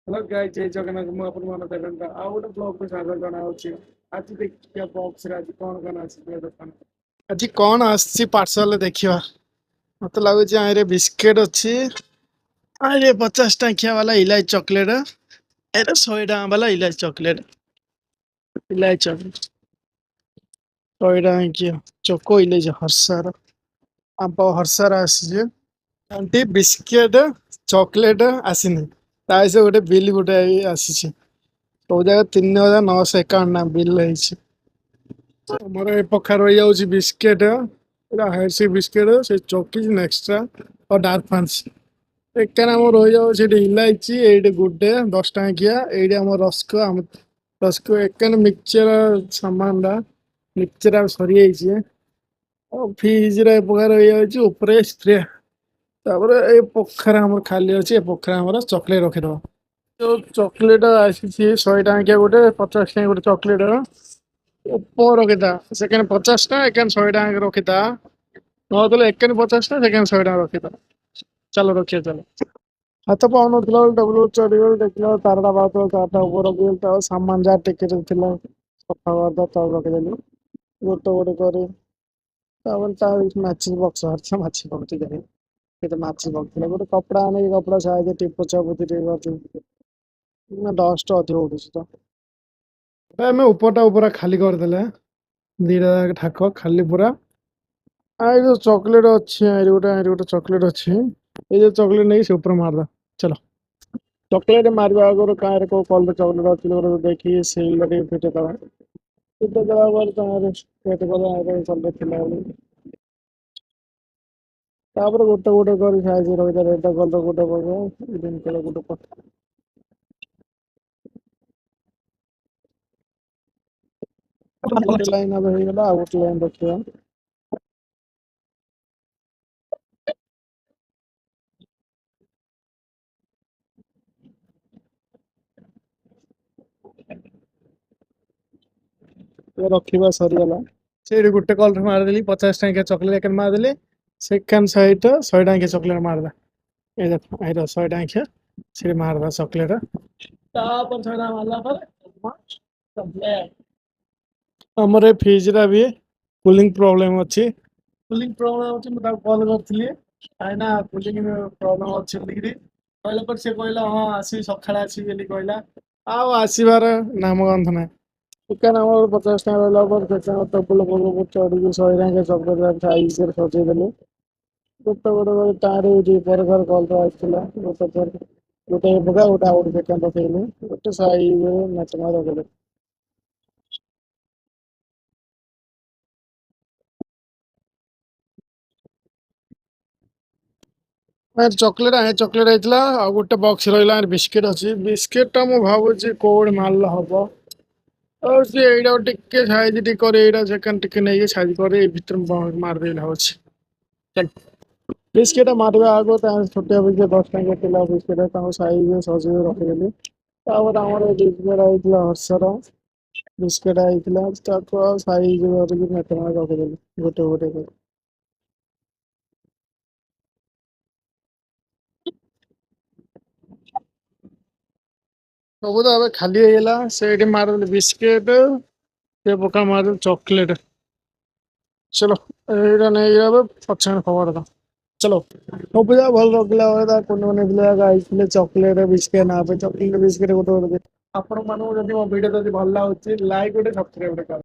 hello guys जय जगन्नाथ मु अपन मन देवेंद्र आ गोटे ब्लॉग को स्वागत जनाऊँ आज देखिए बॉक्स रे आज कौन कौन आसी दुकान आज कौन आसी पार्सल देखियो मत लागुच आरे बिस्किट अच्छी अरे 50 टंकिया वाला इलायची चॉकलेट अरे 100 टका वाला इलायची चॉकलेट इलायची चॉकलेट 100 टंकिया चोको इलायची हर्षार आप हर्षार आसी आंटी बिस्किट चॉकलेट आसीनी तासे गोटे बिल गोटे आसी सब जगह 3951 बिल है मोर ए पखा रही जाऊँगी बिस्किट हायरसी बिस्किट से चौकीज नेक्स्ट्रा और डार्क फैंस एक आम रही जाऊँगी इलायची ये गुडे 10 टंकिया ये आम रस्क आम रस्क एक मिक्सचर सामान मिक्सचर सरी जाइए फ्रिज पका रही जाऊँगी स्प्रे तापर ये पखार आम खाली अच्छे पखार आम चॉकलेट रखीद जो चॉकलेट आसी 100 टंकिया गोटे 50 टंकिया गोटे चॉकलेट ऊपर रखीथा सेकेंड 50 एक 100 टका रखीथा ना एक 50 सेकेंड 100 टका रखीथा चलो रखिए चलो हाथ पाऊन डब्ल्यू चढ़ीगल देखल तारटा बात तारटा ऊपर रखी सामान जहाँ टिकेट थी सफा करदा तब रखीदेली गोटे गोटे कर माचिस बक्स हर माछी पकटी देखे माछी पकड़ा गोटे कपड़ा आने कपड़ा साइज टिप पोछापोछी डस्ट अधिक उठुच तो आम उपरटा पूरा खाली करदे दीटा ठाक खाली पूरा आई जो चॉकलेट अच्छी गोटे चॉकलेट अच्छी ये जो चॉकलेट नहीं से ऊपर मारदा चलो चॉकलेट मारवा आगर कहीं कौ कलर चॉकलेट अच्छी देखिए से फिटे दवा फिटे दवा पेट कलर गोटे गोटे कर साइज रही रेड कलर गोटे ग्रीन कलर गोटे गोटे लाइन अब हो गला गोटे लाइन देखिए रखा सरीगला से गोटे कलर मारदेली 50 टंकिया चॉकलेट एक मारदेली सेकेंड सहित 100 टंकिया चॉकलेट मारदा ये देखो ये 100 टंकिया से मारदा चॉकलेट हमर फ्रिज रा भी कूलिंग प्रॉब्लम अच्छी कूलिंग प्रॉब्लम अच्छी मुझे कॉल करथिली आइना कूलिंग प्रॉब्लम अच्छी बोलिकी कहला पर से कहला हां आसी सखाळे आसी बोली कहला आउ आसीबार नाम गंध ना चिकन आम 50 टका रहा पर टेबुल चढ़ी 100 चॉकलेट साइज सजे देले गोटे गोटे तारे पर कल गोटे गोटे भगा गोटे आउट सेकेंड रखेली गोटे साइज नाचना रखेले चॉकलेट आए चॉकलेट होता आ गोटे बक्स रहा बिस्किट अच्छी बिस्किटा मुझे भावुँ कौड़ मारल हम और सी यहाँ टे साइज टे सेकेंड टे नहीं साइज कर भर मारदे भावुँ चल बिस्किट मारवा आगे छोटिया बिस्किट 10 टंकिया बिस्किट साइज सजे रखीदेली आमर बिस्किट होता हर्षर बिस्किट होता साइज रखीदेली गोटे गोटे सब तो अब खाली होगा से मारदेली बिस्किट से पका मारदेली चॉकलेट चलो यहाँ नहीं पछाण खबर था चलो सब जा भल रखला कौन चॉकलेट बिस्किट ना चॉकलेट बिस्किट गोटे आपण मानू जब मो भिडियो जब भल लगे लाइक गोटे सब्सक्राइब कर